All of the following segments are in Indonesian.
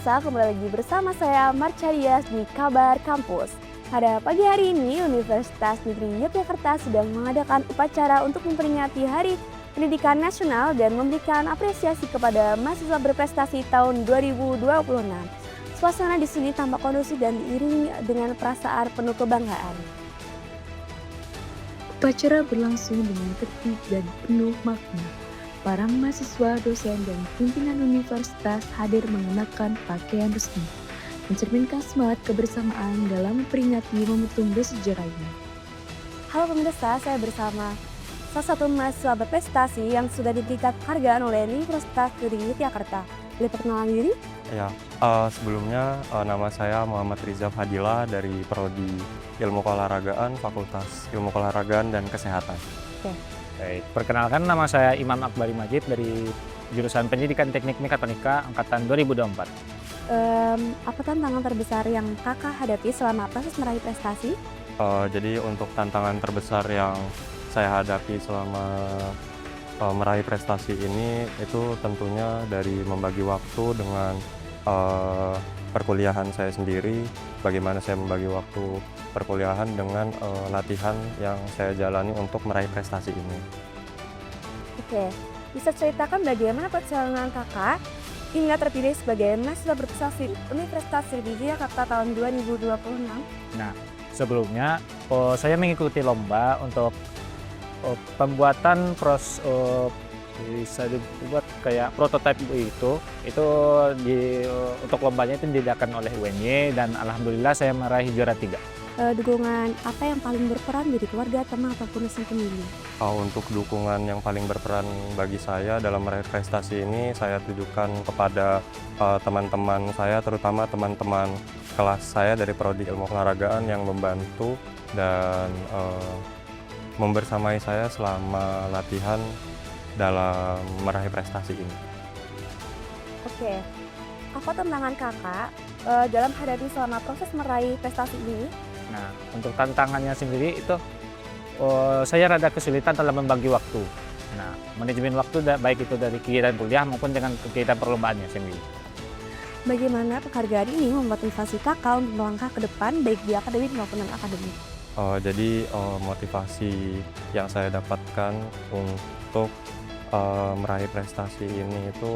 pemirsa, kembali lagi bersama saya Marcia Dias di Kabar Kampus. Pada pagi hari ini, Universitas Negeri Yogyakarta sedang mengadakan upacara untuk memperingati Hari Pendidikan Nasional dan memberikan apresiasi kepada mahasiswa berprestasi tahun 2026. Suasana di sini tampak kondusif dan diiringi dengan perasaan penuh kebanggaan. Upacara berlangsung dengan tertib dan penuh makna. Para mahasiswa, dosen, dan pimpinan universitas hadir mengenakan pakaian resmi, mencerminkan semangat kebersamaan dalam memperingati momentum bersejarah ini. Halo pemirsa, saya bersama salah satu mahasiswa berprestasi yang sudah diberikan penghargaan oleh Universitas Negeri Yogyakarta. Boleh perkenalan diri? Ya, sebelumnya nama saya Muhammad Riza Fadila dari Prodi Ilmu Keolahragaan, Fakultas Ilmu Keolahragaan dan Kesehatan. Oke. Baik, perkenalkan nama saya Imam Akbari Majid dari jurusan Pendidikan Teknik Mekatronika angkatan 2024. Apa tantangan terbesar yang kakak hadapi selama proses meraih prestasi? Jadi untuk tantangan terbesar yang saya hadapi selama meraih prestasi ini itu tentunya dari membagi waktu dengan perkuliahan saya sendiri, bagaimana saya membagi waktu perkuliahan dengan latihan yang saya jalani untuk meraih prestasi ini. Oke, bisa ceritakan bagaimana perjalanan kakak hingga terpilih sebagai mahasiswa berprestasi Universitas Negeri Yogyakarta tahun 2026? Nah, sebelumnya saya mengikuti lomba untuk pembuatan bisa dibuat kayak prototipe itu untuk lombanya itu diadakan oleh UNY dan alhamdulillah saya meraih juara 3. Dukungan apa yang paling berperan dari keluarga, teman, ataupun dosen pembimbing? Untuk dukungan yang paling berperan bagi saya dalam meraih prestasi ini saya tujukan kepada teman-teman saya, terutama teman-teman kelas saya dari Prodi Ilmu Keolahragaan yang membantu dan membersamai saya selama latihan dalam meraih prestasi ini. Oke, apa tantangan kakak dalam hadapi selama proses meraih prestasi ini? Nah, untuk tantangannya sendiri itu saya rada kesulitan dalam membagi waktu. Nah, manajemen waktu baik itu dari kegiatan kuliah maupun dengan kegiatan perlombaannya sendiri. Bagaimana penghargaan ini membuat motivasi kakak untuk melangkah ke depan baik di akademik maupun non-akademik? Jadi motivasi yang saya dapatkan untuk meraih prestasi ini itu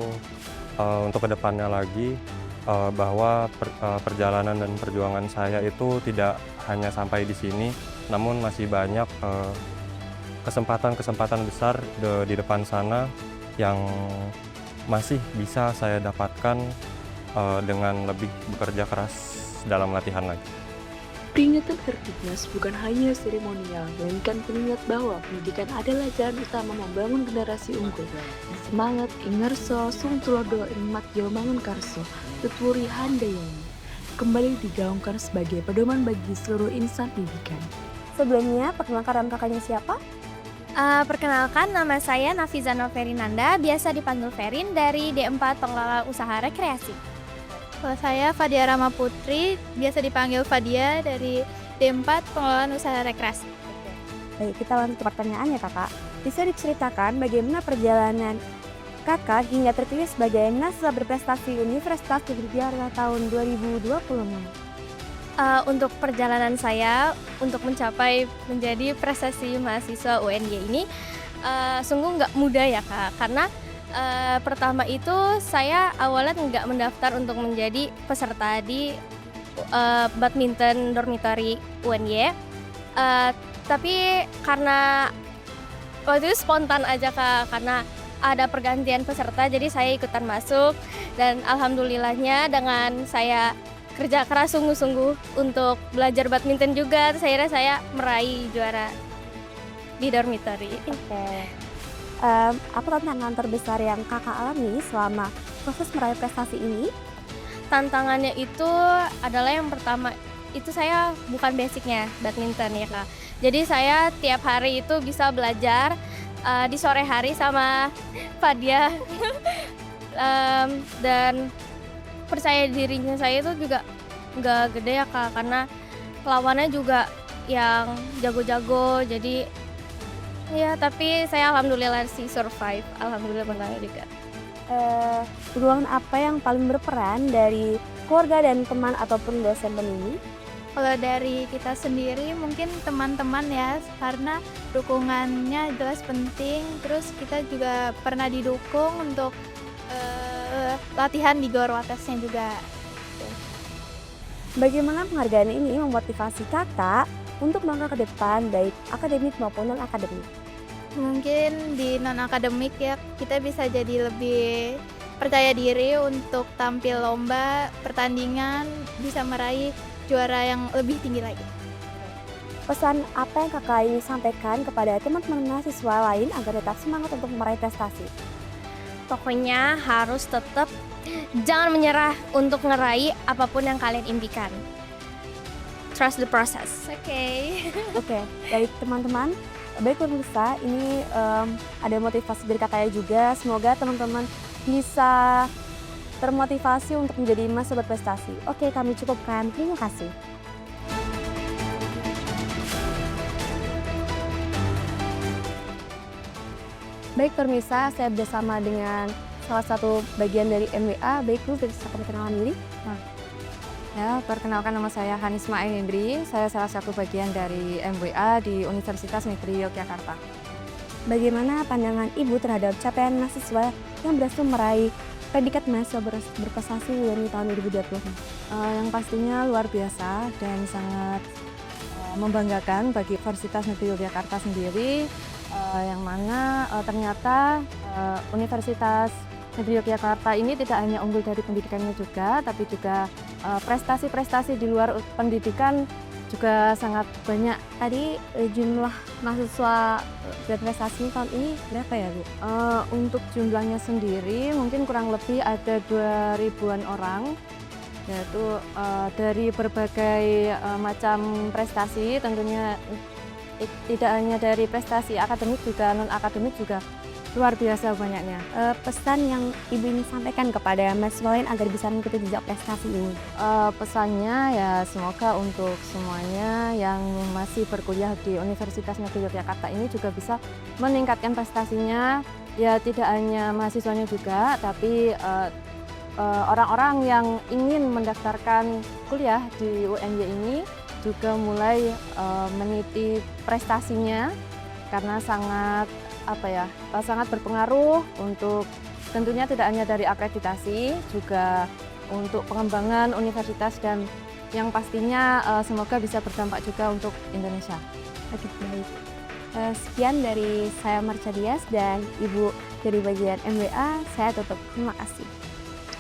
untuk kedepannya lagi bahwa perjalanan dan perjuangan saya itu tidak hanya sampai di sini, namun masih banyak kesempatan-kesempatan besar di depan sana yang masih bisa saya dapatkan dengan lebih bekerja keras dalam latihan lagi. Peringatan Herdiknas bukan hanya seremonial, melainkan pengingat bahwa pendidikan adalah jalan utama membangun generasi unggul. Semangat Ingarso, Sung Tulodo, Ing Matyo Mangunkarso, Tutwuri Handayani kembali digaungkan sebagai pedoman bagi seluruh insan pendidikan. Sebelumnya, perkenalkan kakaknya siapa? Perkenalkan, nama saya Nafiza Noverinanda, biasa dipanggil Ferin dari D4 Pengelola Usaha Rekreasi. Saya Fadia Rama Putri, biasa dipanggil Fadia dari D4 Pengelolaan Usaha Rekreasi. Baik, kita lanjut ke pertanyaannya kakak. Bisa diceritakan bagaimana perjalanan kakak hingga terpilih sebagai mahasiswa berprestasi Universitas Negeri Yogyakarta tahun 2026? Untuk perjalanan saya untuk mencapai menjadi prestasi mahasiswa UNY ini sungguh nggak mudah ya kak, karena pertama itu saya awalnya nggak mendaftar untuk menjadi peserta di badminton dormitory UNY, tapi karena waktu itu spontan aja kak, karena ada pergantian peserta jadi saya ikutan masuk dan alhamdulillahnya dengan saya kerja keras sungguh-sungguh untuk belajar badminton juga, akhirnya saya meraih juara di dormitory. Oke. Apa tantangan terbesar yang kakak alami selama proses meraih prestasi ini? Tantangannya itu adalah yang pertama, itu saya bukan basicnya badminton ya kak. Jadi saya tiap hari itu bisa belajar di sore hari sama Fadia dan percaya dirinya saya itu juga nggak gede ya kak, karena lawannya juga yang jago-jago, jadi ya tapi saya alhamdulillah sih survive, alhamdulillah menang juga. Ruangan apa yang paling berperan dari keluarga dan teman ataupun dosen pembimbing? Kalau dari kita sendiri mungkin teman-teman ya, karena dukungannya jelas penting. Terus kita juga pernah didukung untuk latihan di Gor Watesnya juga. Bagaimana penghargaan ini memotivasi kakak untuk melangkah ke depan baik akademik maupun non-akademik? Mungkin di non-akademik ya, kita bisa jadi lebih percaya diri untuk tampil lomba, pertandingan, bisa meraih juara yang lebih tinggi lagi. Pesan apa yang kakak ingin sampaikan kepada teman-teman mahasiswa lain agar tetap semangat untuk meraih prestasi? Pokoknya harus tetap jangan menyerah untuk ngeraih apapun yang kalian impikan. Trust the process. Oke, baik teman-teman. Baik pemirsa, ini ada motivasi dari kakaknya juga. Semoga teman-teman bisa termotivasi untuk menjadi mahasiswa berprestasi. Oke, kami cukupkan. Terima kasih. Baik pemirsa, saya bersama dengan salah satu bagian dari MWA. Baik dulu bisa perkenalan diri. Ya, perkenalkan nama saya Hanisma Ainindri. Saya salah satu bagian dari MWA di Universitas Negeri Yogyakarta. Bagaimana pandangan Ibu terhadap capaian mahasiswa yang berhasil meraih predikat mahasiswa berprestasi di tahun 2020? Yang pastinya luar biasa dan sangat membanggakan bagi Universitas Negeri Yogyakarta sendiri, yang mana ternyata Universitas Negeri Yogyakarta ini tidak hanya unggul dari pendidikannya juga, tapi juga prestasi-prestasi di luar pendidikan juga sangat banyak. Tadi jumlah mahasiswa berprestasi tahun ini berapa ya, Bu? Untuk jumlahnya sendiri mungkin kurang lebih ada 2.000-an orang, yaitu dari berbagai macam prestasi, tentunya tidak hanya dari prestasi akademik, juga non-akademik juga luar biasa banyaknya. Pesan yang Ibu ingin sampaikan kepada mahasiswa lain agar bisa mengikuti jejak prestasi ini? Pesannya ya semoga untuk semuanya yang masih berkuliah di Universitas Negeri Yogyakarta ini juga bisa meningkatkan prestasinya. Ya tidak hanya mahasiswanya juga, tapi orang-orang yang ingin mendaftarkan kuliah di UNY ini juga mulai meniti prestasinya, karena sangat berpengaruh untuk tentunya tidak hanya dari akreditasi, juga untuk pengembangan universitas dan yang pastinya semoga bisa berdampak juga untuk Indonesia. Oke, baik. Sekian dari saya Marcia Dias dan Ibu dari bagian MWA. Saya tutup. Terima kasih.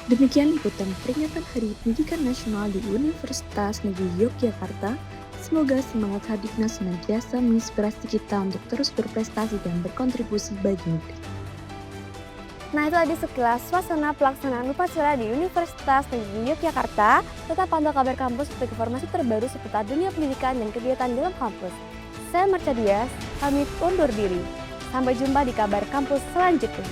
Demikian liputan peringatan Hari Pendidikan Nasional di Universitas Negeri Yogyakarta. Semoga semangat Hadiknas senantiasa menginspirasi kita untuk terus berprestasi dan berkontribusi bagi negeri. Nah, itu tadi sekilas suasana pelaksanaan upacara di Universitas Negeri Yogyakarta. Tetap pantau kabar kampus untuk informasi terbaru seputar dunia pendidikan dan kegiatan dalam kampus. Saya Marcia Dias, pamit undur diri. Sampai jumpa di kabar kampus selanjutnya.